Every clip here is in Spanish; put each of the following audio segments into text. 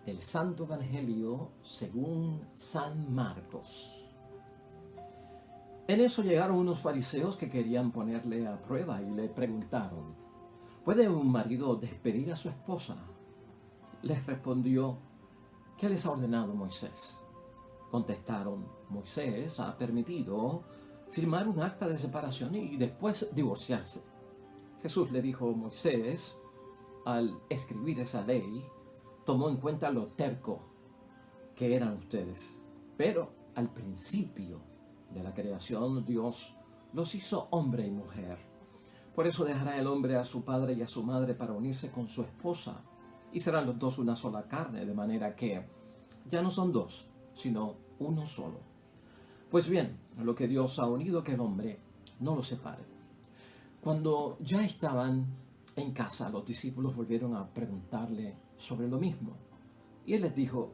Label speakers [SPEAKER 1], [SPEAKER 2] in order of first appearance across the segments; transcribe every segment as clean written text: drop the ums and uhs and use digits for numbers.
[SPEAKER 1] Del Santo Evangelio según San Marcos. En eso llegaron unos fariseos que querían ponerle a prueba y le preguntaron: ¿puede un marido despedir a su esposa? Les respondió: ¿qué les ha ordenado Moisés? Contestaron: Moisés ha permitido firmar un acta de separación y después divorciarse. Jesús le dijo: Moisés, al escribir esa ley, tomó en cuenta lo terco que eran ustedes. Pero al principio de la creación, Dios los hizo hombre y mujer. Por eso dejará el hombre a su padre y a su madre para unirse con su esposa, y serán los dos una sola carne, de manera que ya no son dos, sino uno solo. Pues bien, lo que Dios ha unido, que el hombre no lo separe. Cuando ya estaban en casa, los discípulos volvieron a preguntarle sobre lo mismo. Y él les dijo: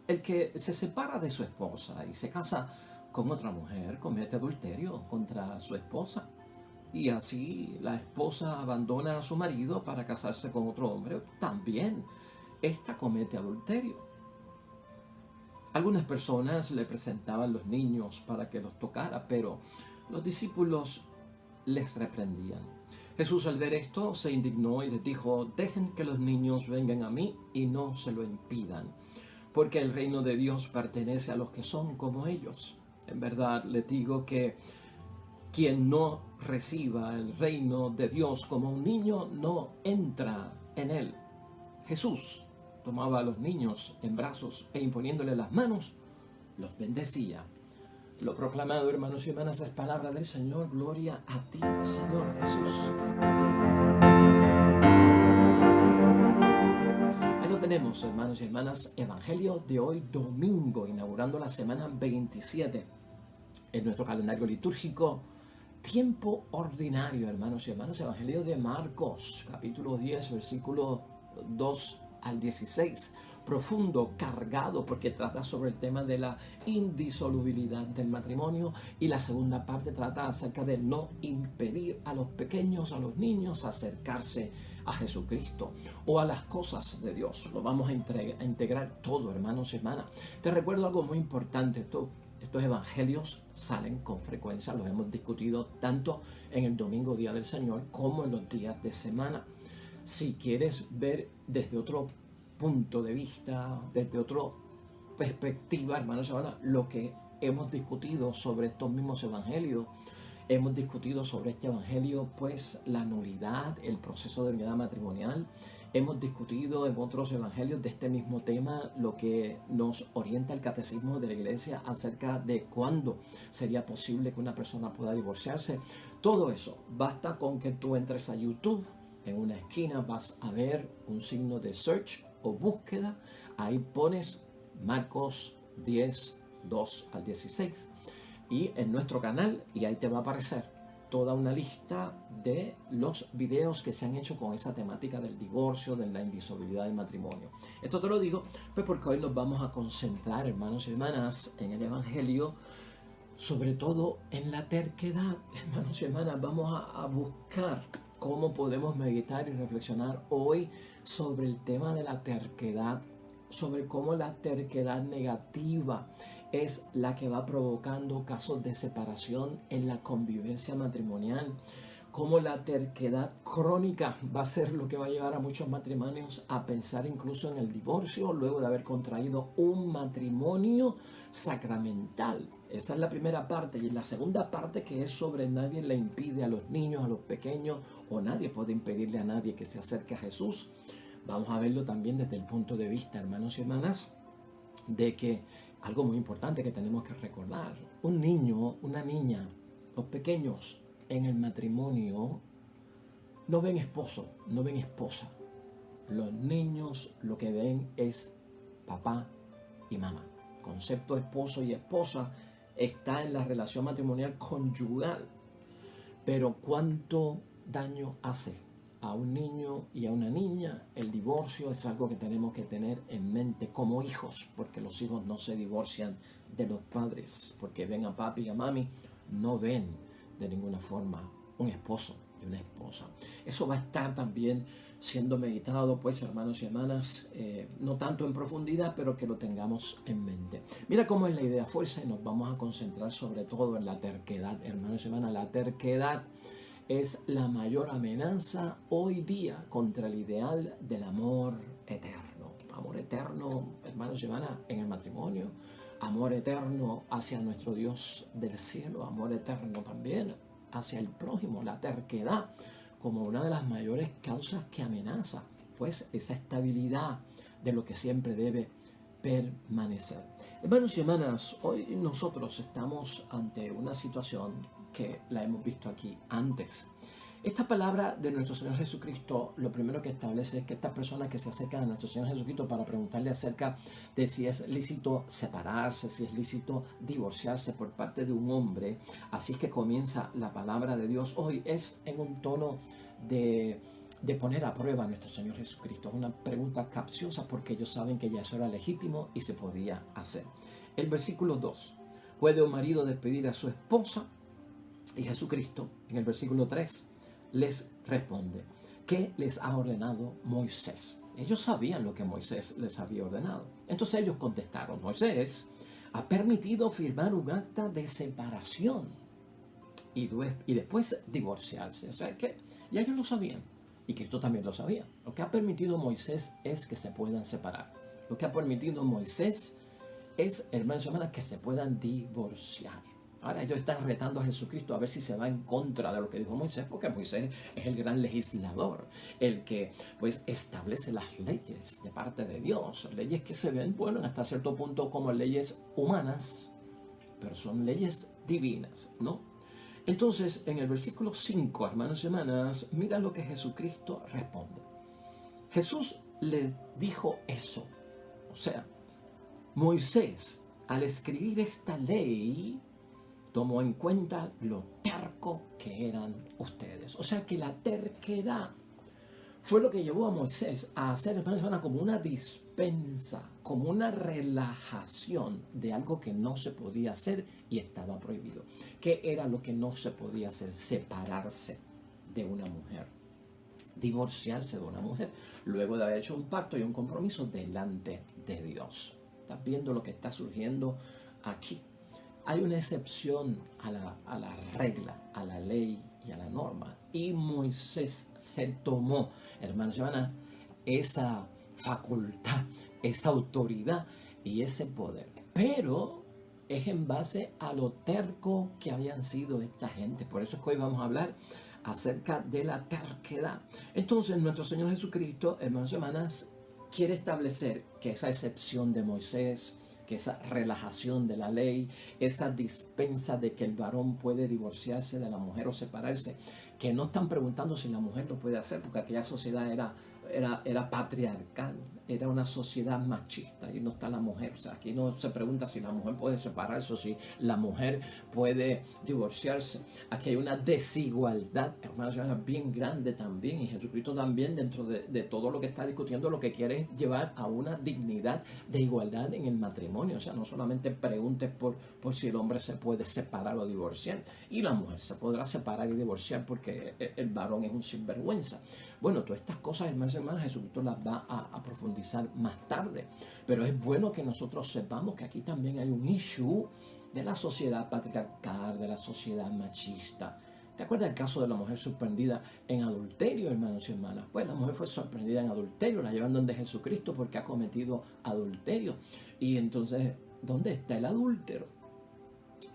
[SPEAKER 1] el que se separa de su esposa y se casa con otra mujer comete adulterio contra su esposa. Y así la esposa abandona a su marido para casarse con otro hombre, también ésta comete adulterio. Algunas personas le presentaban los niños para que los tocara, pero los discípulos les reprendían. Jesús, al ver esto, se indignó y les dijo: dejen que los niños vengan a mí y no se lo impidan, porque el reino de Dios pertenece a los que son como ellos. En verdad les digo que quien no reciba el reino de Dios como un niño no entra en él. Jesús tomaba a los niños en brazos e imponiéndole las manos, los bendecía. Lo proclamado, hermanos y hermanas, es palabra del Señor. Gloria a ti, Señor Jesús. Ahí lo tenemos, hermanos y hermanas, Evangelio de hoy domingo, inaugurando la semana 27 en nuestro calendario litúrgico. Tiempo ordinario, hermanos y hermanas, Evangelio de Marcos, capítulo 10, versículo 2 al 16. Profundo, cargado, porque trata sobre el tema de la indisolubilidad del matrimonio, y la segunda parte trata acerca de no impedir a los pequeños, a los niños, acercarse a Jesucristo o a las cosas de Dios. Lo vamos a integrar todo, hermanos y hermanas. Te recuerdo algo muy importante. Estos evangelios salen con frecuencia, los hemos discutido tanto en el domingo, Día del Señor, como en los días de semana. Si quieres ver desde otro punto de vista, desde otra perspectiva, hermanos y hermanas, lo que hemos discutido sobre estos mismos evangelios, hemos discutido sobre este evangelio, pues la nulidad, el proceso de unidad matrimonial. Hemos discutido en otros evangelios de este mismo tema lo que nos orienta el catecismo de la iglesia acerca de cuándo sería posible que una persona pueda divorciarse. Todo eso, basta con que tú entres a YouTube, en una esquina vas a ver un signo de search o búsqueda, ahí pones Marcos 10, 2 al 16 y en nuestro canal, y ahí te va a aparecer toda una lista de los videos que se han hecho con esa temática del divorcio, de la indisolubilidad del matrimonio. Esto te lo digo pues porque hoy nos vamos a concentrar, hermanos y hermanas, en el Evangelio, sobre todo en la terquedad. Hermanos y hermanas, vamos a buscar cómo podemos meditar y reflexionar hoy sobre el tema de la terquedad, sobre cómo la terquedad negativa es la que va provocando casos de separación en la convivencia matrimonial, cómo la terquedad crónica va a ser lo que va a llevar a muchos matrimonios a pensar incluso en el divorcio luego de haber contraído un matrimonio sacramental. Esa es la primera parte. Y la segunda parte, que es sobre nadie le impide a los niños, a los pequeños, o nadie puede impedirle a nadie que se acerque a Jesús. Vamos a verlo también desde el punto de vista, hermanos y hermanas, de que algo muy importante que tenemos que recordar: un niño, una niña, los pequeños en el matrimonio no ven esposo, no ven esposa. Los niños lo que ven es papá y mamá. El concepto esposo y esposa está en la relación matrimonial conyugal. Pero ¿cuánto daño hace a un niño y a una niña el divorcio? Es algo que tenemos que tener en mente como hijos, porque los hijos no se divorcian de los padres, porque ven a papi y a mami, no ven de ninguna forma un esposo y una esposa. Eso va a estar también siendo meditado, pues, hermanos y hermanas, no tanto en profundidad, pero que lo tengamos en mente. Mira cómo es la idea fuerza y nos vamos a concentrar sobre todo en la terquedad, hermanos y hermanas. La terquedad es la mayor amenaza hoy día contra el ideal del amor eterno. Amor eterno, hermanos y hermanas, en el matrimonio. Amor eterno hacia nuestro Dios del cielo. Amor eterno también hacia el prójimo. La terquedad como una de las mayores causas que amenaza, pues, esa estabilidad de lo que siempre debe permanecer. Hermanos y hermanas, hoy nosotros estamos ante una situación que la hemos visto aquí antes. Esta palabra de nuestro Señor Jesucristo, lo primero que establece es que estas personas que se acercan a nuestro Señor Jesucristo para preguntarle acerca de si es lícito separarse, si es lícito divorciarse por parte de un hombre, así es que comienza la palabra de Dios hoy, es en un tono de poner a prueba a nuestro Señor Jesucristo. Es una pregunta capciosa porque ellos saben que ya eso era legítimo y se podía hacer. El versículo 2. ¿Puede un marido despedir a su esposa? Y Jesucristo, en el versículo 3, les responde: ¿qué les ha ordenado Moisés? Ellos sabían lo que Moisés les había ordenado. Entonces ellos contestaron: Moisés ha permitido firmar un acta de separación y después divorciarse. O sea que ya ellos lo sabían y Cristo también lo sabía. Lo que ha permitido Moisés es que se puedan separar. Lo que ha permitido Moisés es, hermanos y hermanas, que se puedan divorciar. Ahora ellos están retando a Jesucristo a ver si se va en contra de lo que dijo Moisés, porque Moisés es el gran legislador, el que pues establece las leyes de parte de Dios, leyes que se ven, bueno, hasta cierto punto como leyes humanas, pero son leyes divinas, ¿no? Entonces, en el versículo 5, hermanos y hermanas, mira lo que Jesucristo responde. Jesús le dijo eso, o sea, Moisés, al escribir esta ley, tomó en cuenta lo terco que eran ustedes. O sea que la terquedad fue lo que llevó a Moisés a hacer, hermanos, como una dispensa, como una relajación de algo que no se podía hacer y estaba prohibido. ¿Qué era lo que no se podía hacer? Separarse de una mujer, divorciarse de una mujer, luego de haber hecho un pacto y un compromiso delante de Dios. ¿Estás viendo lo que está surgiendo aquí? Hay una excepción a la regla, a la ley y a la norma. Y Moisés se tomó, hermanos y hermanas, esa facultad, esa autoridad y ese poder. Pero es en base a lo terco que habían sido esta gente. Por eso es que hoy vamos a hablar acerca de la terquedad. Entonces, nuestro Señor Jesucristo, hermanos y hermanas, quiere establecer que esa excepción de Moisés, que esa relajación de la ley, esa dispensa de que el varón puede divorciarse de la mujer o separarse, que no están preguntando si la mujer lo puede hacer, porque aquella sociedad era patriarcal, era una sociedad machista y no está la mujer. O sea, aquí no se pregunta si la mujer puede separarse o si la mujer puede divorciarse. Aquí hay una desigualdad, hermanos, bien grande también, y Jesucristo también, dentro de todo lo que está discutiendo, lo que quiere es llevar a una dignidad de igualdad en el matrimonio. O sea, no solamente preguntes por si el hombre se puede separar o divorciar, y la mujer se podrá separar y divorciar porque el varón es un sinvergüenza. Bueno, todas estas cosas, hermanos y hermanas, Jesucristo las va a profundizar más tarde. Pero es bueno que nosotros sepamos que aquí también hay un issue de la sociedad patriarcal, de la sociedad machista. ¿Te acuerdas el caso de la mujer sorprendida en adulterio, hermanos y hermanas? Pues la mujer fue sorprendida en adulterio, la llevan donde Jesucristo porque ha cometido adulterio. Y entonces, ¿dónde está el adúltero?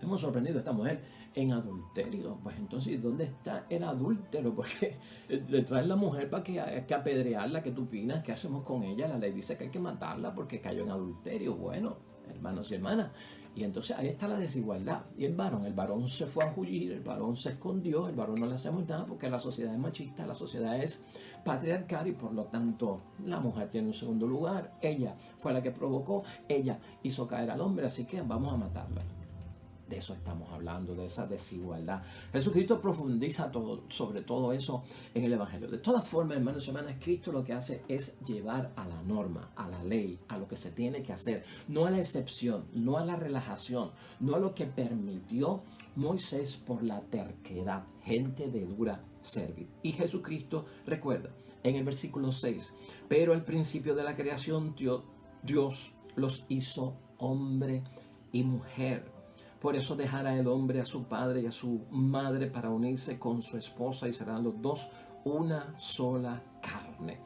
[SPEAKER 1] Hemos sorprendido a esta mujer en adulterio. Pues entonces, ¿dónde está el adúltero? Porque le traen la mujer para que hay que apedrearla. ¿Qué tú opinas? ¿Qué hacemos con ella? La ley dice que hay que matarla porque cayó en adulterio. Bueno, hermanos y hermanas, y entonces ahí está la desigualdad. Y el varón se fue a huir, el varón se escondió, el varón no le hacemos nada porque la sociedad es machista, la sociedad es patriarcal y por lo tanto la mujer tiene un segundo lugar. Ella fue la que provocó, ella hizo caer al hombre, así que vamos a matarla. De eso estamos hablando, de esa desigualdad. Jesucristo profundiza sobre todo eso en el Evangelio. De todas formas, hermanos y hermanas, Cristo lo que hace es llevar a la norma, a la ley, a lo que se tiene que hacer, no a la excepción, no a la relajación, no a lo que permitió Moisés por la terquedad, gente de dura servir. Y Jesucristo, recuerda, en el versículo 6, pero al principio de la creación Dios los hizo hombre y mujer. Por eso dejará el hombre a su padre y a su madre para unirse con su esposa y serán los dos una sola carne.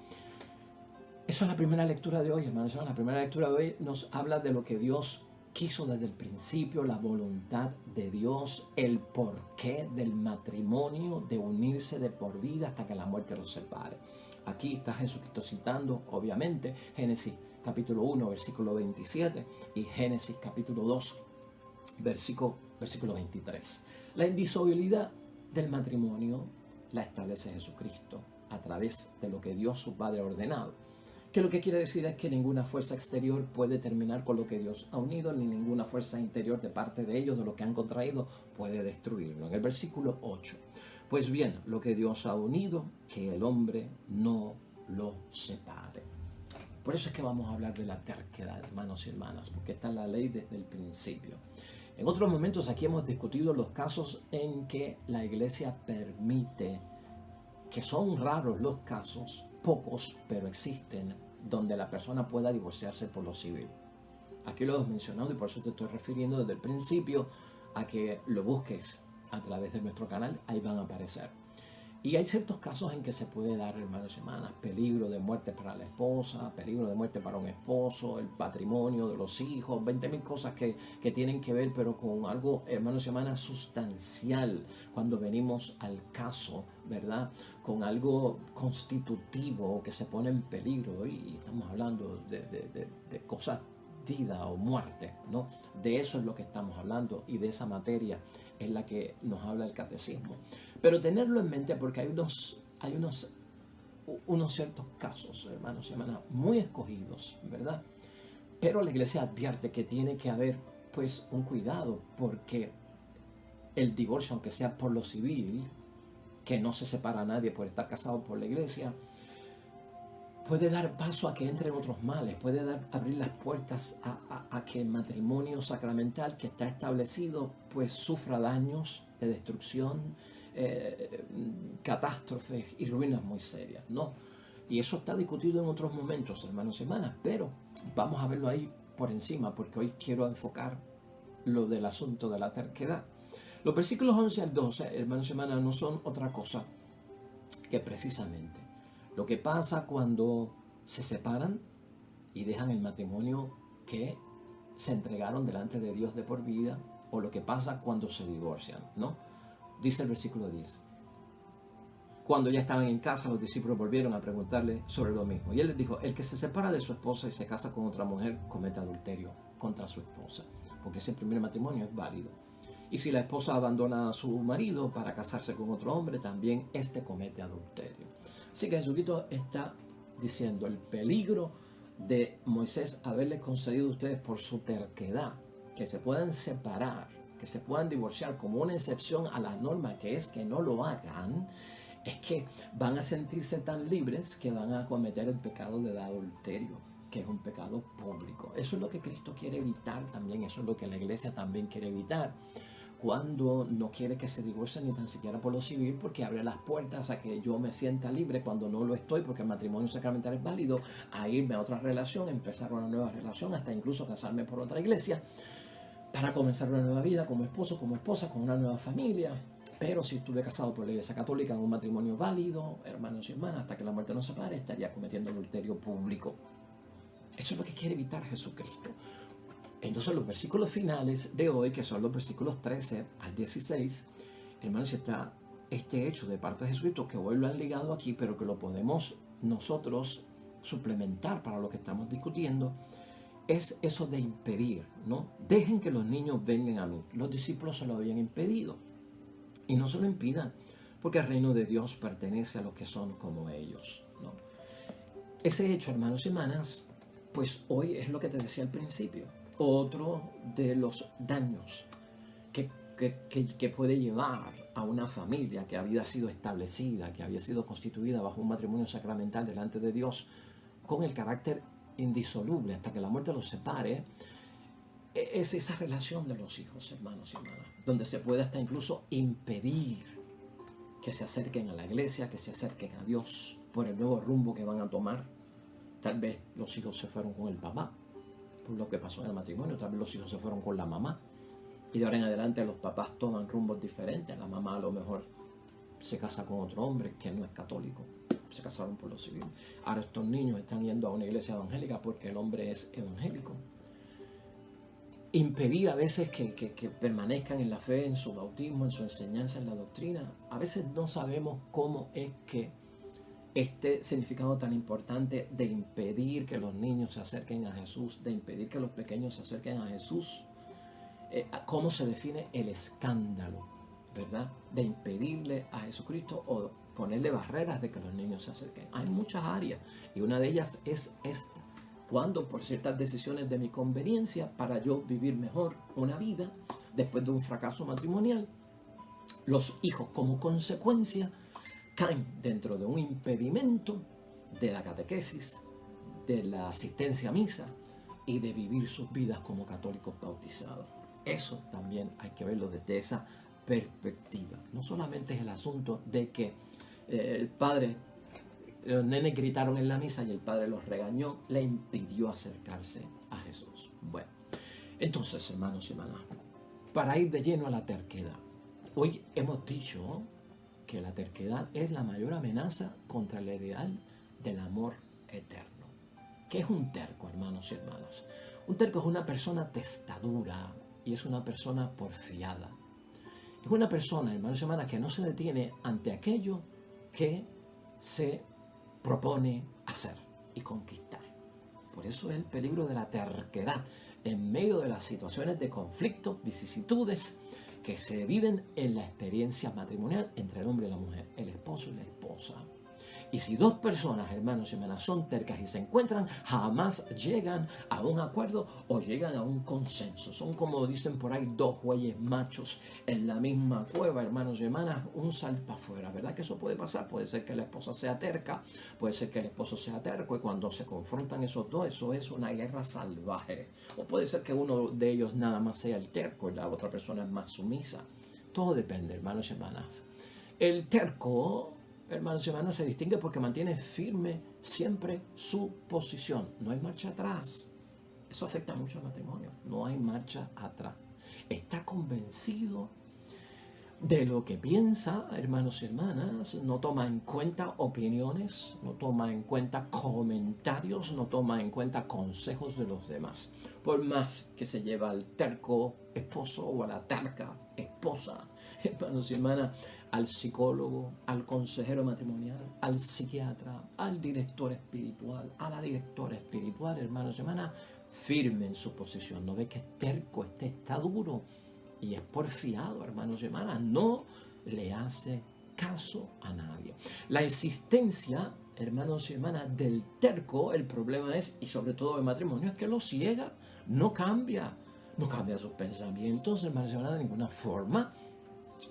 [SPEAKER 1] Eso es la primera lectura de hoy, hermanos. La primera lectura de hoy nos habla de lo que Dios quiso desde el principio, la voluntad de Dios, el porqué del matrimonio, de unirse de por vida hasta que la muerte los separe. Aquí está Jesucristo citando, obviamente, Génesis capítulo 1, versículo 27 y Génesis capítulo 2, versículo 23. La indisolubilidad del matrimonio la establece Jesucristo a través de lo que Dios su Padre ha ordenado. Que lo que quiere decir es que ninguna fuerza exterior puede terminar con lo que Dios ha unido, ni ninguna fuerza interior de parte de ellos, de lo que han contraído, puede destruirlo. En el versículo 8, pues bien, lo que Dios ha unido, que el hombre no lo separe. Por eso es que vamos a hablar de la terquedad, hermanos y hermanas, porque está en la ley desde el principio. En otros momentos aquí hemos discutido los casos en que la iglesia permite, que son raros los casos, pocos, pero existen, donde la persona pueda divorciarse por lo civil. Aquí lo hemos mencionado y por eso te estoy refiriendo desde el principio a que lo busques a través de nuestro canal, ahí van a aparecer. Y hay ciertos casos en que se puede dar, hermanos y hermanas, peligro de muerte para la esposa, peligro de muerte para un esposo, el patrimonio de los hijos, 20.000 cosas que tienen que ver, pero con algo, hermanos y hermanas, sustancial, cuando venimos al caso, ¿verdad? Con algo constitutivo que se pone en peligro, y estamos hablando de cosas, vida o muerte, ¿no? De eso es lo que estamos hablando y de esa materia es la que nos habla el catecismo. Pero tenerlo en mente porque hay unos ciertos casos, hermanos y hermanas, muy escogidos, ¿verdad? Pero la iglesia advierte que tiene que haber, pues, un cuidado porque el divorcio, aunque sea por lo civil, que no se separa a nadie por estar casado por la iglesia, puede dar paso a que entren otros males, puede abrir las puertas a que el matrimonio sacramental que está establecido pues sufra daños de destrucción, catástrofes y ruinas muy serias, ¿no? Y eso está discutido en otros momentos, hermanos y hermanas, pero vamos a verlo ahí por encima porque hoy quiero enfocar lo del asunto de la terquedad. Los versículos 11 al 12, hermanos y hermanas, no son otra cosa que precisamente lo que pasa cuando se separan y dejan el matrimonio que se entregaron delante de Dios de por vida, o lo que pasa cuando se divorcian, ¿no? Dice el versículo 10. Cuando ya estaban en casa, los discípulos volvieron a preguntarle sobre lo mismo. Y él les dijo, el que se separa de su esposa y se casa con otra mujer comete adulterio contra su esposa, porque ese primer matrimonio es válido. Y si la esposa abandona a su marido para casarse con otro hombre, también éste comete adulterio. Así que Jesucristo está diciendo el peligro de Moisés haberles concedido a ustedes por su terquedad, que se puedan separar, que se puedan divorciar como una excepción a la norma que es que no lo hagan, es que van a sentirse tan libres que van a cometer el pecado del adulterio, que es un pecado público. Eso es lo que Cristo quiere evitar también, eso es lo que la iglesia también quiere evitar, cuando no quiere que se divorcien ni tan siquiera por lo civil, porque abre las puertas a que yo me sienta libre cuando no lo estoy, porque el matrimonio sacramental es válido, a irme a otra relación, empezar una nueva relación, hasta incluso casarme por otra iglesia, para comenzar una nueva vida como esposo, como esposa, con una nueva familia. Pero si estuve casado por la iglesia católica en un matrimonio válido, hermanos y hermanas, hasta que la muerte nos separe, estaría cometiendo adulterio público. Eso es lo que quiere evitar Jesucristo. Entonces los versículos finales de hoy, que son los versículos 13 al 16, hermanos, está este hecho de parte de Jesucristo, que hoy lo han ligado aquí, pero que lo podemos nosotros suplementar para lo que estamos discutiendo, es eso de impedir, ¿no? Dejen que los niños vengan a mí. Los discípulos se lo habían impedido. Y no se lo impidan, porque el reino de Dios pertenece a los que son como ellos, ¿no? Ese hecho, hermanos y hermanas, pues hoy es lo que te decía al principio. Otro de los daños que puede llevar a una familia que había sido establecida, que había sido constituida bajo un matrimonio sacramental delante de Dios, con el carácter indisoluble hasta que la muerte los separe, es esa relación de los hijos, hermanos y hermanas, donde se puede hasta incluso impedir que se acerquen a la iglesia, que se acerquen a Dios por el nuevo rumbo que van a tomar. Tal vez los hijos se fueron con el papá, por lo que pasó en el matrimonio, tal vez los hijos se fueron con la mamá. Y de ahora en adelante los papás toman rumbos diferentes. La mamá a lo mejor se casa con otro hombre que no es católico. Se casaron por lo civil. Ahora estos niños están yendo a una iglesia evangélica porque el hombre es evangélico. Impedir a veces que permanezcan en la fe, en su bautismo, en su enseñanza, en la doctrina. A veces no sabemos cómo es que este significado tan importante de impedir que los niños se acerquen a Jesús, de impedir que los pequeños se acerquen a Jesús, cómo se define el escándalo, ¿verdad? De impedirle a Jesucristo o ponerle barreras de que los niños se acerquen. Hay muchas áreas y una de ellas es esta. Cuando por ciertas decisiones de mi conveniencia, para yo vivir mejor una vida, después de un fracaso matrimonial, los hijos como consecuencia caen dentro de un impedimento de la catequesis, de la asistencia a misa y de vivir sus vidas como católicos bautizados. Eso también hay que verlo desde esa perspectiva. No solamente es el asunto de que el padre, los nenes gritaron en la misa y el padre los regañó, le impidió acercarse a Jesús. Bueno, entonces, hermanos y hermanas, para ir de lleno a la terquedad, hoy hemos dicho que la terquedad es la mayor amenaza contra el ideal del amor eterno. ¿Qué es un terco, hermanos y hermanas? Un terco es una persona testadura y es una persona porfiada. Es una persona, hermanos y hermanas, que no se detiene ante aquello que se propone hacer y conquistar. Por eso es el peligro de la terquedad en medio de las situaciones de conflicto, vicisitudes que se viven en la experiencia matrimonial entre el hombre y la mujer, el esposo y la esposa. Y si dos personas, hermanos y hermanas, son tercas y se encuentran, jamás llegan a un acuerdo o llegan a un consenso. Son, como dicen por ahí, dos bueyes machos en la misma cueva, hermanos y hermanas, un salpa afuera. ¿Verdad que eso puede pasar? Puede ser que la esposa sea terca, puede ser que el esposo sea terco, y cuando se confrontan esos dos, eso es una guerra salvaje. O puede ser que uno de ellos nada más sea el terco y la otra persona es más sumisa. Todo depende, hermanos y hermanas. El terco, hermanos y hermanas, se distingue porque mantiene firme siempre su posición. No hay marcha atrás. Eso afecta mucho al matrimonio. No hay marcha atrás. Está convencido de lo que piensa, hermanos y hermanas. No toma en cuenta opiniones, no toma en cuenta comentarios, no toma en cuenta consejos de los demás. Por más que se lleva al terco esposo o a la terca esposa, hermanos y hermanas, al psicólogo, al consejero matrimonial, al psiquiatra, al director espiritual, a la directora espiritual, hermanos y hermanas, firme en su posición. No ve que es terco, está duro y es porfiado, hermanos y hermanas. No le hace caso a nadie. La insistencia, hermanos y hermanas, del terco, el problema es, y sobre todo el matrimonio, es que lo ciega, no cambia sus pensamientos, hermanos y hermanas, de ninguna forma.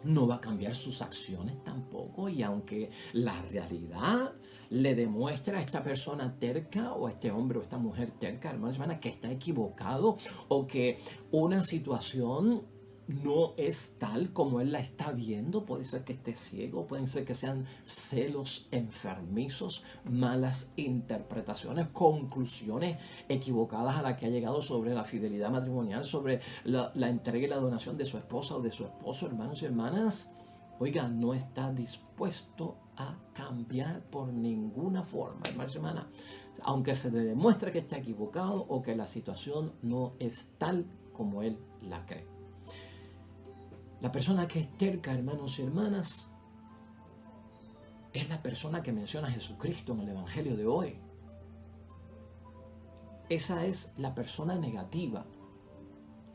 [SPEAKER 1] No va a cambiar sus acciones tampoco, y aunque la realidad le demuestra a esta persona terca o a este hombre o esta mujer terca, hermanos y hermanas, que está equivocado o que una situación no es tal como él la está viendo, puede ser que esté ciego, pueden ser que sean celos enfermizos, malas interpretaciones, conclusiones equivocadas a las que ha llegado sobre la fidelidad matrimonial, sobre la entrega y la donación de su esposa o de su esposo, hermanos y hermanas. Oiga, no está dispuesto a cambiar por ninguna forma, hermanos y hermanas, aunque se le demuestre que está equivocado o que la situación no es tal como él la cree. La persona que es terca, hermanos y hermanas, es la persona que menciona a Jesucristo en el Evangelio de hoy. Esa es la persona negativa,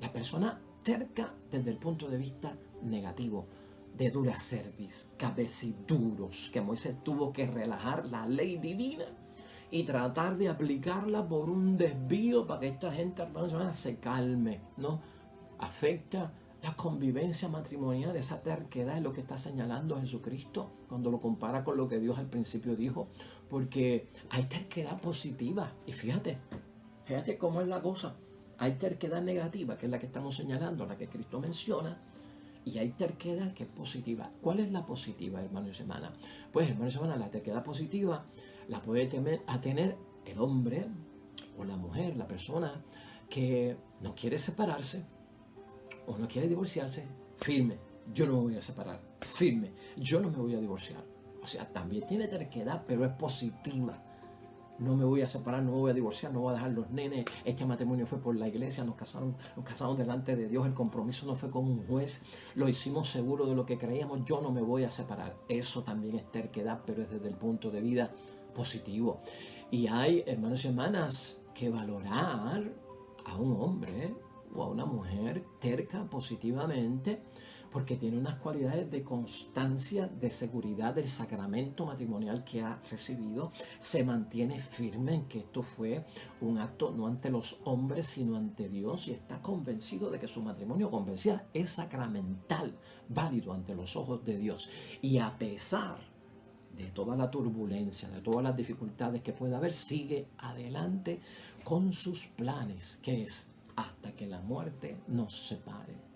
[SPEAKER 1] la persona terca desde el punto de vista negativo, de dura cerviz, cabeciduros, que Moisés tuvo que relajar la ley divina y tratar de aplicarla por un desvío para que esta gente, hermanos y hermanas, se calme, ¿no? Afecta la convivencia matrimonial. Esa terquedad es lo que está señalando Jesucristo cuando lo compara con lo que Dios al principio dijo, porque hay terquedad positiva, y fíjate cómo es la cosa. Hay terquedad negativa, que es la que estamos señalando, la que Cristo menciona, Y hay terquedad que es positiva. ¿Cuál es la positiva, hermanos y hermanas? Pues, hermanos y hermanas, la terquedad positiva la puede tener el hombre o la mujer, la persona que no quiere separarse o no quiere divorciarse. Firme, yo no me voy a separar. Firme, yo no me voy a divorciar. O sea, también tiene terquedad, pero es positiva. No me voy a separar, no me voy a divorciar, no voy a dejar los nenes. Este matrimonio fue por la iglesia, nos casamos delante de Dios. El compromiso no fue con un juez, lo hicimos seguro de lo que creíamos. Yo no me voy a separar. Eso también es terquedad, pero es desde el punto de vista positivo. Y hay, hermanos y hermanas, que valorar a un hombre o a una mujer terca positivamente, porque tiene unas cualidades de constancia, de seguridad del sacramento matrimonial que ha recibido. Se mantiene firme en que esto fue un acto no ante los hombres, sino ante Dios, y está convencido de que su matrimonio, convencida, es sacramental, válido ante los ojos de Dios. Y a pesar de toda la turbulencia, de todas las dificultades que pueda haber, sigue adelante con sus planes, que es hasta que la muerte nos separe.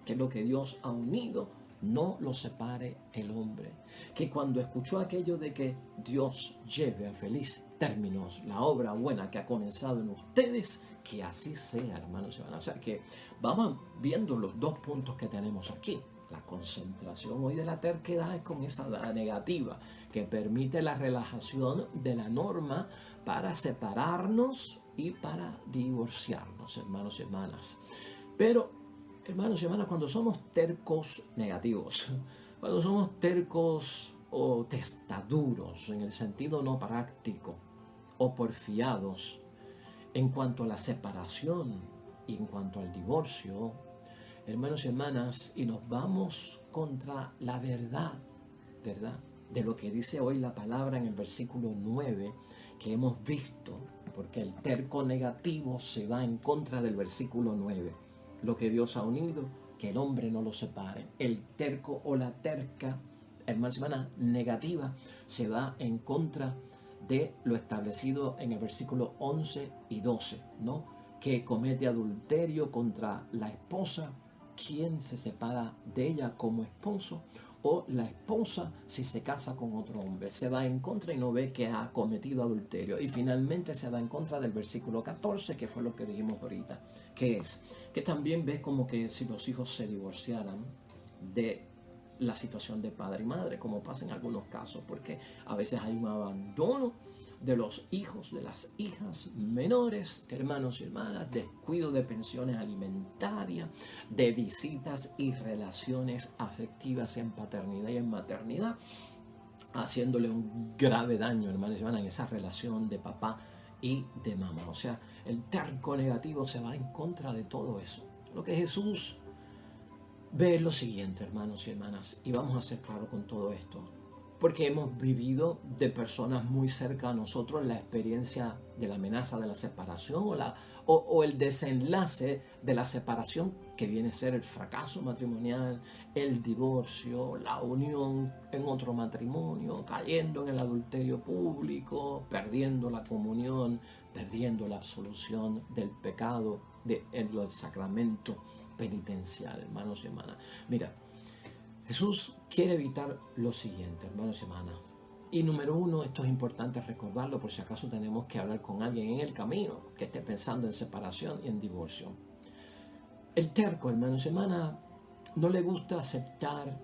[SPEAKER 1] Que lo que Dios ha unido no lo separe el hombre. Que cuando escuchó aquello de que Dios lleve a feliz términos la obra buena que ha comenzado en ustedes, que así sea, hermanos y hermanas. O sea que vamos viendo los dos puntos que tenemos aquí. La concentración hoy de la terquedad es con esa negativa que permite la relajación de la norma para separarnos y para divorciarnos, hermanos y hermanas. Pero, hermanos y hermanas, cuando somos tercos negativos, cuando somos tercos o testaduros en el sentido no práctico o porfiados en cuanto a la separación y en cuanto al divorcio, hermanos y hermanas, y nos vamos contra la verdad, ¿verdad? De lo que dice hoy la palabra en el versículo 9 que hemos visto, porque el terco negativo se va en contra del versículo 9. Lo que Dios ha unido, que el hombre no lo separe. El terco o la terca, hermanos y hermanas, negativa, se va en contra de lo establecido en el versículo 11 y 12, ¿no? Que comete adulterio contra la esposa, quien se separa de ella como esposo, o la esposa si se casa con otro hombre. Se va en contra y no ve que ha cometido adulterio. Y finalmente se va en contra del versículo 14, que fue lo que dijimos ahorita, que es que también ves como que si los hijos se divorciaran de la situación de padre y madre, como pasa en algunos casos, porque a veces hay un abandono de los hijos, de las hijas menores, hermanos y hermanas, descuido de pensiones alimentarias, de visitas y relaciones afectivas en paternidad y en maternidad, haciéndole un grave daño, hermanos y hermanas, en esa relación de papá y de mamá. O sea, el terco negativo se va en contra de todo eso. Lo que Jesús ve es lo siguiente, hermanos y hermanas, y vamos a ser claros con todo esto, porque hemos vivido de personas muy cerca a nosotros la experiencia de la amenaza de la separación o el desenlace de la separación, que viene a ser el fracaso matrimonial, el divorcio, la unión en otro matrimonio, cayendo en el adulterio público, perdiendo la comunión, perdiendo la absolución del pecado, del sacramento penitencial, hermanos y hermanas. Mira, Jesús quiere evitar lo siguiente, hermanos y hermanas. Y número uno, esto es importante recordarlo por si acaso tenemos que hablar con alguien en el camino que esté pensando en separación y en divorcio. El terco, hermanos y hermanas, no le gusta aceptar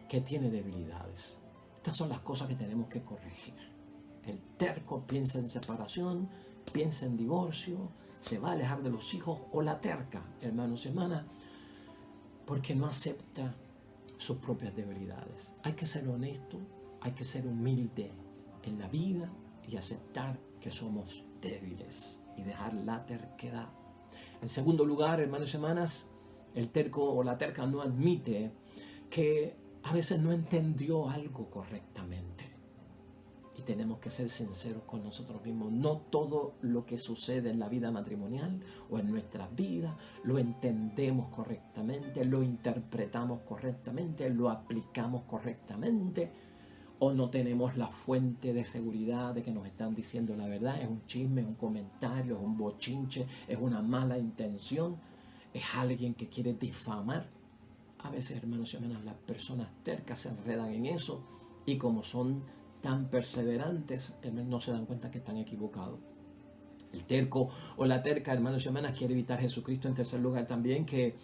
[SPEAKER 1] que tiene debilidades. Estas son las cosas que tenemos que corregir. El terco piensa en separación, piensa en divorcio, se va a alejar de los hijos, o la terca, hermanos y hermanas, porque no acepta sus propias debilidades. Hay que ser honesto, hay que ser humilde en la vida y aceptar que somos débiles y dejar la terquedad. En segundo lugar, hermanos y hermanas, el terco o la terca no admite que a veces no entendió algo correctamente. Y tenemos que ser sinceros con nosotros mismos. No todo lo que sucede en la vida matrimonial o en nuestra vida lo entendemos correctamente, lo interpretamos correctamente, lo aplicamos correctamente, o no tenemos la fuente de seguridad de que nos están diciendo la verdad. Es un chisme, es un comentario, es un bochinche, es una mala intención, es alguien que quiere difamar. a veces, hermanos y hermanas, las personas tercas se enredan en eso y como son tan perseverantes, no se dan cuenta que están equivocados. El terco o la terca, hermanos y hermanas, quiere evitar Jesucristo. En tercer lugar también, que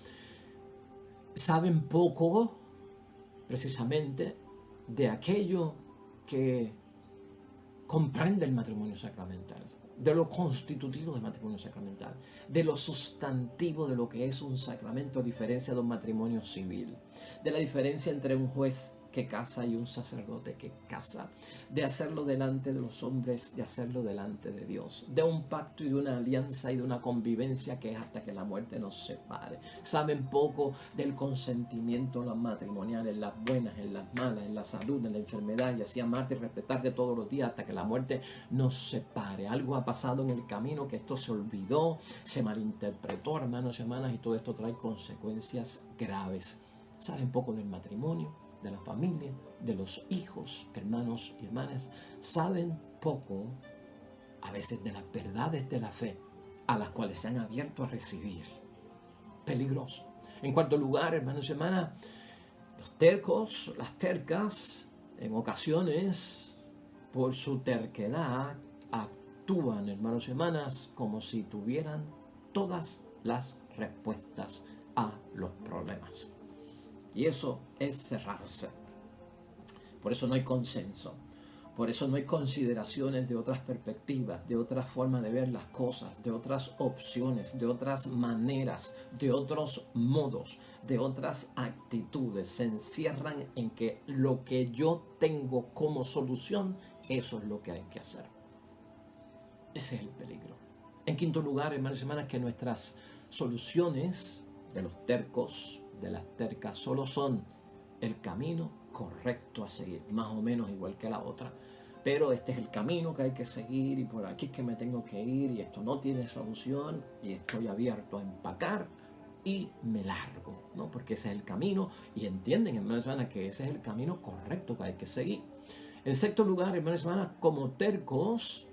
[SPEAKER 1] saben poco precisamente de aquello que comprende el matrimonio sacramental, de lo constitutivo del matrimonio sacramental, de lo sustantivo de lo que es un sacramento, a diferencia de un matrimonio civil, de la diferencia entre un juez que casa y un sacerdote que casa, de hacerlo delante de los hombres, de hacerlo delante de Dios, de un pacto y de una alianza y de una convivencia que es hasta que la muerte nos separe. Saben poco del consentimiento matrimonial, en las buenas, en las malas, en la salud, en la enfermedad, y así amarte y respetarte todos los días hasta que la muerte nos separe. Algo ha pasado en el camino, que esto se olvidó, se malinterpretó, hermanos y hermanas, y todo esto trae consecuencias graves. Saben poco del matrimonio, de la familia, de los hijos, hermanos y hermanas. Saben poco a veces de las verdades de la fe a las cuales se han abierto a recibir. Peligroso. En cuarto lugar, hermanos y hermanas, los tercos, las tercas, en ocasiones, por su terquedad, actúan, hermanos y hermanas, como si tuvieran todas las respuestas a los problemas. Y eso es cerrarse. Por eso no hay consenso. Por eso no hay consideraciones de otras perspectivas, de otras formas de ver las cosas, de otras opciones, de otras maneras, de otros modos, de otras actitudes. Se encierran en que lo que yo tengo como solución, eso es lo que hay que hacer. Ese es el peligro. En quinto lugar, hermanos y hermanas, que nuestras soluciones de los tercos, de las tercas, solo son el camino correcto a seguir, más o menos igual que la otra, pero este es el camino que hay que seguir y por aquí es que me tengo que ir y esto no tiene solución y estoy abierto a empacar y me largo, ¿no? Porque ese es el camino y entienden, hermanos y hermanas, que ese es el camino correcto que hay que seguir. En sexto lugar, hermanos y hermanas, como tercos,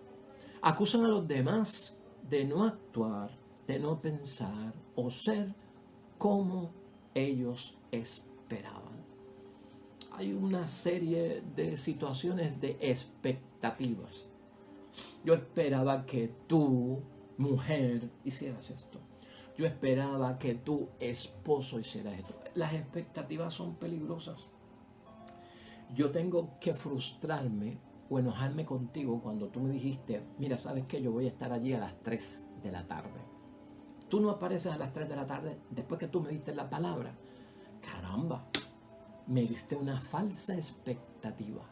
[SPEAKER 1] acusan a los demás de no actuar, de no pensar o ser como ellos esperaban. Hay una serie de situaciones de expectativas. Yo esperaba que tú, mujer, hicieras esto. Yo esperaba que tu esposo hiciera esto. Las expectativas son peligrosas. Yo tengo que frustrarme o enojarme contigo cuando tú me dijiste, mira, ¿sabes qué? Yo voy a estar allí a las 3 de la tarde. Tú no apareces a las 3 de la tarde después que tú me diste la palabra. Caramba, me diste una falsa expectativa.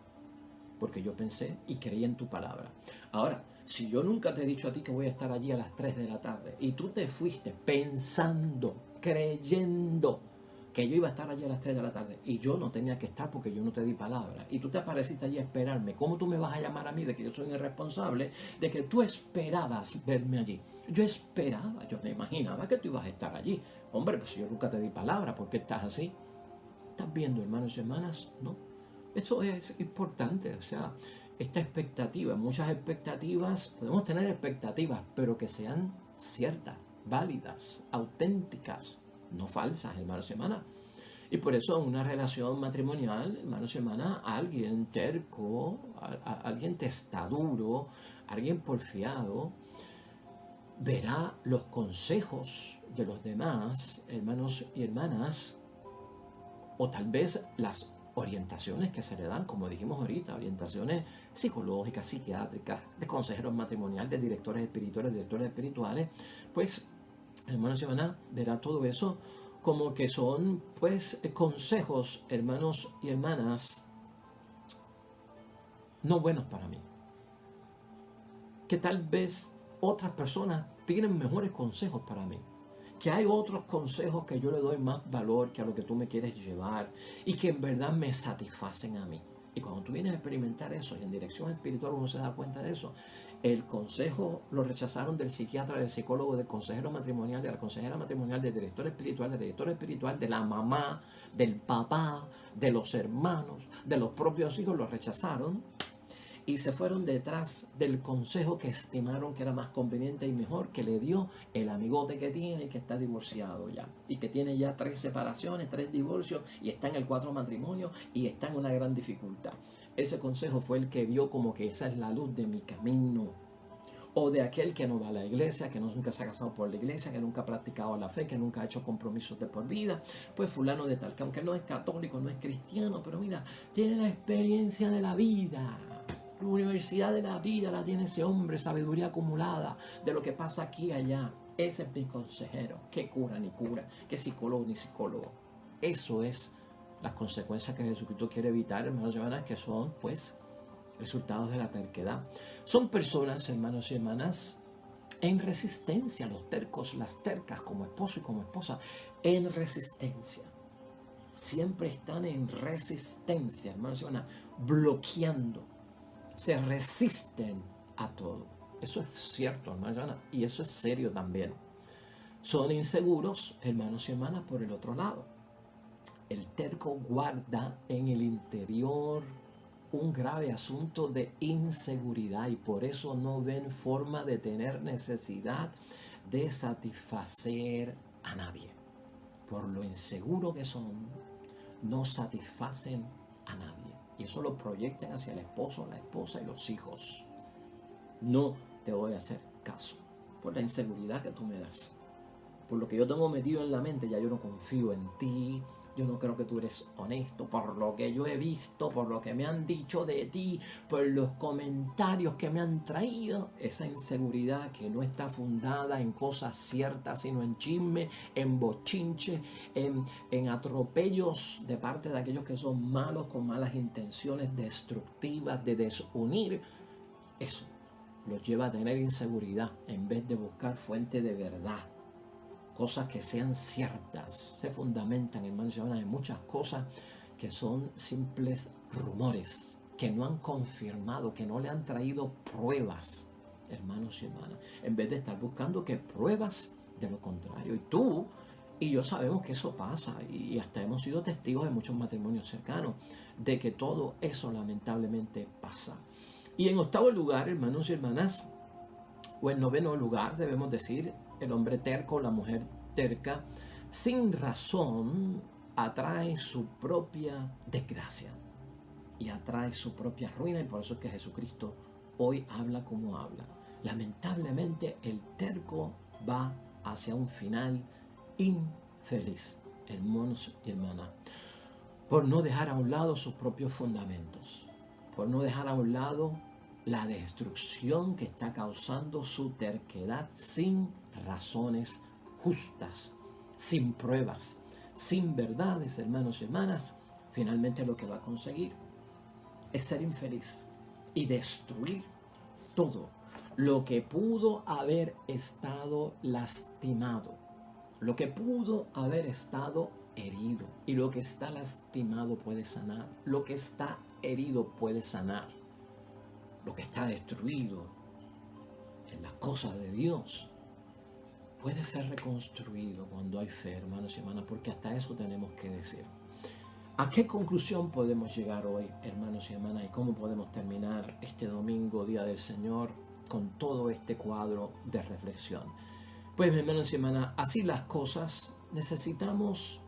[SPEAKER 1] Porque yo pensé y creí en tu palabra. Ahora, si yo nunca te he dicho a ti que voy a estar allí a las 3 de la tarde y tú te fuiste pensando, creyendo que yo iba a estar allí a las 3 de la tarde y yo no tenía que estar porque yo no te di palabra y tú te apareciste allí a esperarme, ¿cómo tú me vas a llamar a mí de que yo soy el responsable de que tú esperabas verme allí? Yo esperaba, yo me imaginaba que tú ibas a estar allí. Hombre, pues yo nunca te di palabra, ¿por qué estás así? ¿Estás viendo, hermanos y hermanas? ¿No? Eso es importante, o sea, esta expectativa, muchas expectativas, podemos tener expectativas, pero que sean ciertas, válidas, auténticas, no falsas, hermanos y hermanas. Y por eso en una relación matrimonial, hermanos y hermanas, alguien terco, alguien testaduro, alguien porfiado, verá los consejos de los demás, hermanos y hermanas, o tal vez las orientaciones que se le dan, como dijimos ahorita, orientaciones psicológicas, psiquiátricas, de consejeros matrimoniales, de directores espirituales, pues, hermanos y hermanas, verá todo eso como que son, pues, consejos, hermanos y hermanas, no buenos para mí. Que tal vez otras personas tienen mejores consejos para mí. Que hay otros consejos que yo le doy más valor que a lo que tú me quieres llevar y que en verdad me satisfacen a mí. Y cuando tú vienes a experimentar eso y en dirección espiritual uno se da cuenta de eso, el consejo lo rechazaron del psiquiatra, del psicólogo, del consejero matrimonial, de la consejera matrimonial, del director espiritual, de la mamá, del papá, de los hermanos, de los propios hijos, lo rechazaron. y se fueron detrás del consejo que estimaron que era más conveniente y mejor que le dio el amigote que tiene y que está divorciado ya y que tiene ya 3 separaciones, 3 divorcios y está en el 4 matrimonio y está en una gran dificultad. Ese consejo fue el que vio como que esa es la luz de mi camino. O de aquel que no va a la iglesia, que nunca se ha casado por la iglesia, que nunca ha practicado la fe, que nunca ha hecho compromisos de por vida. Pues fulano de tal, que aunque no es católico, no es cristiano, pero mira, tiene la experiencia de la vida. La universidad de la vida la tiene ese hombre, sabiduría acumulada de lo que pasa aquí y allá. Ese es mi consejero, que cura ni cura, que psicólogo ni psicólogo. Eso es las consecuencias que Jesucristo quiere evitar, hermanos y hermanas, que son, pues, resultados de la terquedad. Son personas, hermanos y hermanas, en resistencia, los tercos, las tercas, como esposo y como esposa, en resistencia. Siempre están en resistencia, hermanos y hermanas, bloqueando. Se resisten a todo. Eso es cierto, hermanos y hermanas, y eso es serio también. Son inseguros, hermanos y hermanas, por el otro lado. El terco guarda en el interior un grave asunto de inseguridad y por eso no ven forma de tener necesidad de satisfacer a nadie. Por lo inseguro que son, no satisfacen a nadie. Y eso lo proyectan hacia el esposo, la esposa y los hijos. No te voy a hacer caso por la inseguridad que tú me das. Por lo que yo tengo metido en la mente, ya yo no confío en ti. Yo no creo que tú eres honesto, por lo que yo he visto, por lo que me han dicho de ti, por los comentarios que me han traído. Esa inseguridad que no está fundada en cosas ciertas, sino en chisme, en bochinche, en atropellos de parte de aquellos que son malos, con malas intenciones destructivas, de desunir. Eso los lleva a tener inseguridad en vez de buscar fuente de verdad. Cosas que sean ciertas, se fundamentan, hermanos y hermanas, en muchas cosas que son simples rumores, que no han confirmado, que no le han traído pruebas, hermanos y hermanas, en vez de estar buscando que pruebas de lo contrario. Y tú y yo sabemos que eso pasa, y hasta hemos sido testigos de muchos matrimonios cercanos, de que todo eso lamentablemente pasa. Y en octavo lugar, hermanos y hermanas, o en noveno lugar, debemos decir, el hombre terco, la mujer terca, sin razón, atrae su propia desgracia y atrae su propia ruina, y por eso es que Jesucristo hoy habla como habla. Lamentablemente, el terco va hacia un final infeliz, hermanos y hermanas, por no dejar a un lado sus propios fundamentos, por no dejar a un lado la destrucción que está causando su terquedad sin razones justas, sin pruebas, sin verdades, hermanos y hermanas. Finalmente lo que va a conseguir es ser infeliz y destruir todo lo que pudo haber estado lastimado, lo que pudo haber estado herido. Y lo que está lastimado puede sanar, lo que está herido puede sanar. Lo que está destruido en las cosas de Dios puede ser reconstruido cuando hay fe, hermanos y hermanas, porque hasta eso tenemos que decir. ¿A qué conclusión podemos llegar hoy, hermanos y hermanas, y cómo podemos terminar este domingo, Día del Señor, con todo este cuadro de reflexión? Pues, hermanos y hermanas, así las cosas, necesitamos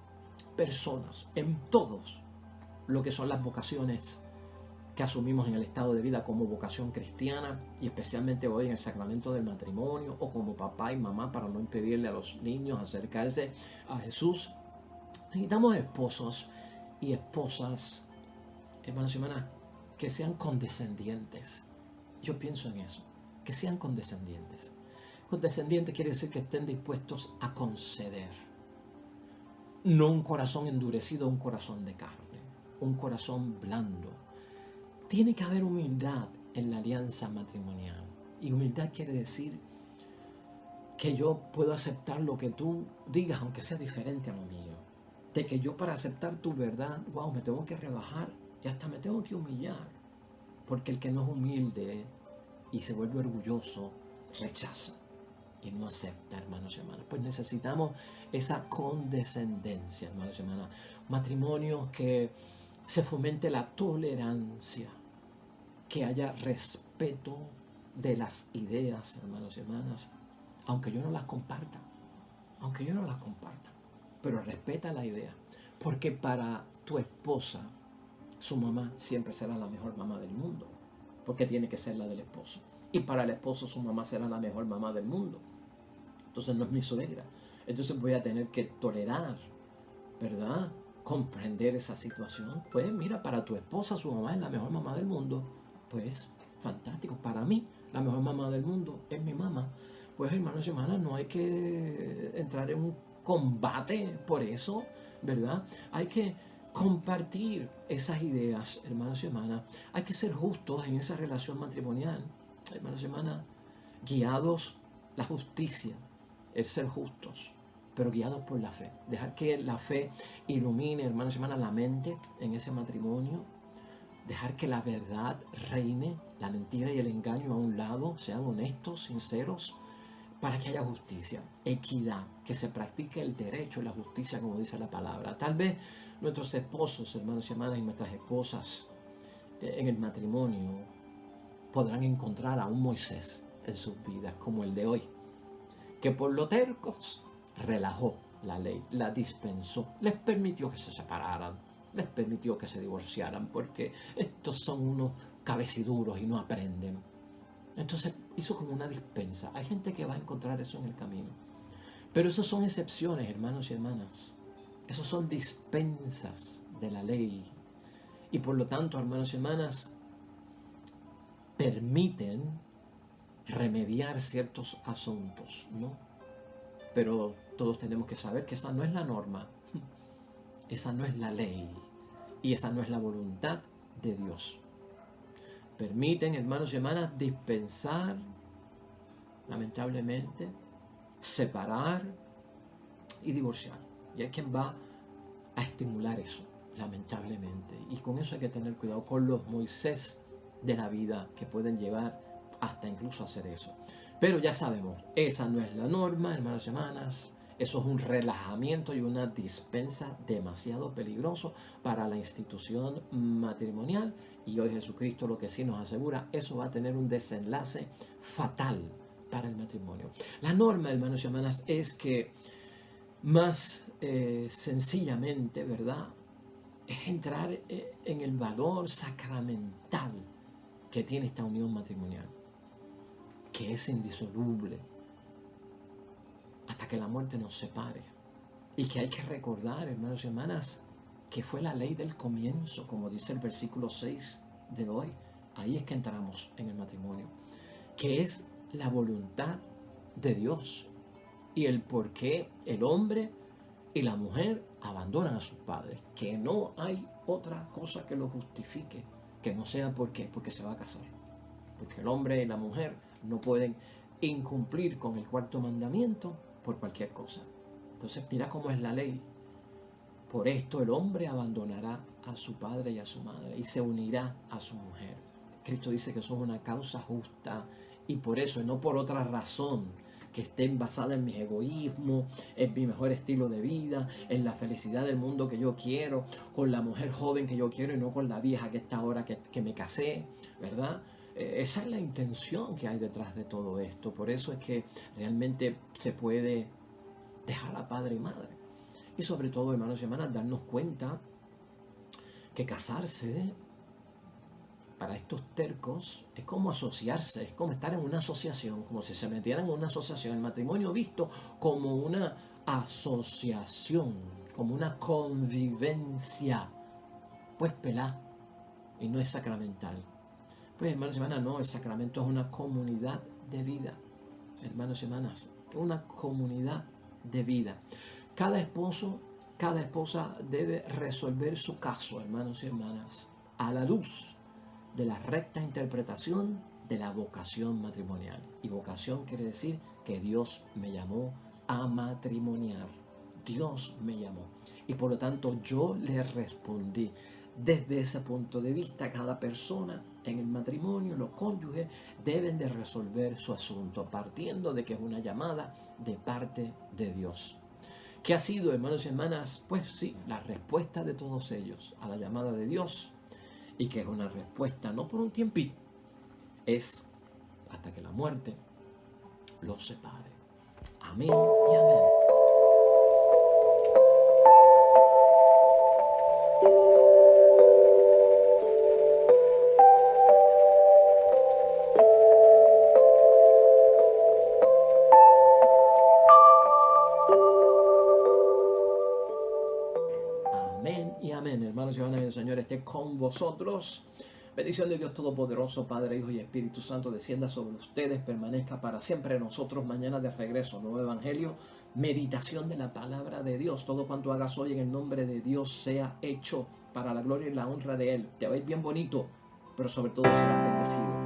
[SPEAKER 1] personas en todos lo que son las vocaciones que asumimos en el estado de vida como vocación cristiana, y especialmente hoy en el sacramento del matrimonio, o como papá y mamá, para no impedirle a los niños acercarse a Jesús. Necesitamos esposos y esposas, hermanos y hermanas, que sean condescendientes. Yo pienso en eso, que sean condescendientes. Condescendiente quiere decir que estén dispuestos a conceder. No un corazón endurecido, un corazón de carne, un corazón blando. Tiene que haber humildad en la alianza matrimonial. Y humildad quiere decir que yo puedo aceptar lo que tú digas, aunque sea diferente a lo mío. De que yo, para aceptar tu verdad, me tengo que rebajar y hasta me tengo que humillar. Porque el que no es humilde y se vuelve orgulloso, rechaza y no acepta, hermanos y hermanas. Pues necesitamos esa condescendencia, hermanos y hermanas. Matrimonios que se fomente la tolerancia, que haya respeto de las ideas, hermanos y hermanas, aunque yo no las comparta, aunque yo no las comparta, pero respeta la idea, porque para tu esposa, su mamá siempre será la mejor mamá del mundo, porque tiene que ser la del esposo. Y para el esposo su mamá será la mejor mamá del mundo. Entonces no es mi suegra. Entonces voy a tener que tolerar, ¿verdad? Comprender esa situación. Pues mira, para tu esposa su mamá es la mejor mamá del mundo. Pues fantástico. Para mí la mejor mamá del mundo es mi mamá. Pues hermanos y hermanas, no hay que entrar en un combate por eso, ¿verdad? Hay que compartir esas ideas, hermanos y hermanas. Hay que ser justos en esa relación matrimonial, hermanos y hermanas, guiados la justicia, el ser justos, pero guiados por la fe. Dejar que la fe ilumine, hermanos y hermanas, la mente en ese matrimonio. Dejar que la verdad reine, la mentira y el engaño a un lado, sean honestos, sinceros, para que haya justicia, equidad, que se practique el derecho y la justicia, como dice la palabra. Tal vez nuestros esposos, hermanos y hermanas, y nuestras esposas en el matrimonio podrán encontrar a un Moisés en sus vidas, como el de hoy, que por lo tercos relajó la ley, la dispensó, les permitió que se separaran, les permitió que se divorciaran, porque estos son unos cabeciduros y no aprenden. Entonces hizo como una dispensa. Hay gente que va a encontrar eso en el camino. Pero esos son excepciones, hermanos y hermanas. Esos son dispensas de la ley. Y por lo tanto, hermanos y hermanas, permiten remediar ciertos asuntos, ¿no? Pero todos tenemos que saber que esa no es la norma. Esa no es la ley. Y esa no es la voluntad de Dios. Permiten, hermanos y hermanas, dispensar, lamentablemente, separar y divorciar. Y hay quien va a estimular eso, lamentablemente. Y con eso hay que tener cuidado con los Moisés de la vida que pueden llevar hasta incluso a hacer eso. Pero ya sabemos, esa no es la norma, hermanos y hermanas. Eso es un relajamiento y una dispensa demasiado peligroso para la institución matrimonial. Y hoy Jesucristo lo que sí nos asegura, eso va a tener un desenlace fatal para el matrimonio. La norma, hermanos y hermanas, es que más sencillamente, ¿verdad? Es entrar en el valor sacramental que tiene esta unión matrimonial, que es indisoluble hasta que la muerte nos separe. Y que hay que recordar, hermanos y hermanas, que fue la ley del comienzo, como dice el versículo 6 de hoy. Ahí es que entramos en el matrimonio, que es la voluntad de Dios y el por qué el hombre y la mujer abandonan a sus padres, que no hay otra cosa que lo justifique, que no sea porque se va a casar, porque el hombre y la mujer no pueden incumplir con el cuarto mandamiento por cualquier cosa. Entonces mira cómo es la ley. Por esto el hombre abandonará a su padre y a su madre y se unirá a su mujer. Cristo dice que eso es una causa justa y por eso y no por otra razón que estén basada en mi egoísmo, en mi mejor estilo de vida, en la felicidad del mundo que yo quiero, con la mujer joven que yo quiero y no con la vieja que está ahora que me casé, ¿verdad? Esa es la intención que hay detrás de todo esto. Por eso es que realmente se puede dejar a padre y madre. Y sobre todo, hermanos y hermanas, darnos cuenta que casarse para estos tercos es como asociarse, es como estar en una asociación, como si se metieran en una asociación. El matrimonio visto como una asociación, como una convivencia, pues pelá, y no es sacramental. Pues hermanos y hermanas, no, el sacramento es una comunidad de vida, hermanos y hermanas, una comunidad de vida. Cada esposo, cada esposa debe resolver su caso, hermanos y hermanas, a la luz de la recta interpretación de la vocación matrimonial. Y vocación quiere decir que Dios me llamó a matrimoniar. Dios me llamó. Y por lo tanto yo le respondí. Desde ese punto de vista, cada persona en el matrimonio, los cónyuges, deben de resolver su asunto, partiendo de que es una llamada de parte de Dios. ¿Qué ha sido, hermanos y hermanas? Pues sí, la respuesta de todos ellos a la llamada de Dios. Y que es una respuesta no por un tiempito, es hasta que la muerte los separe. Amén y amén. Amén y amén, hermanos y hermanas, el Señor esté con vosotros. Bendición de Dios Todopoderoso, Padre, Hijo y Espíritu Santo, descienda sobre ustedes, permanezca para siempre en nosotros. Mañana de regreso, nuevo evangelio, meditación de la palabra de Dios. Todo cuanto hagas hoy en el nombre de Dios sea hecho para la gloria y la honra de Él. Te va a ir bien bonito, pero sobre todo serás bendecido.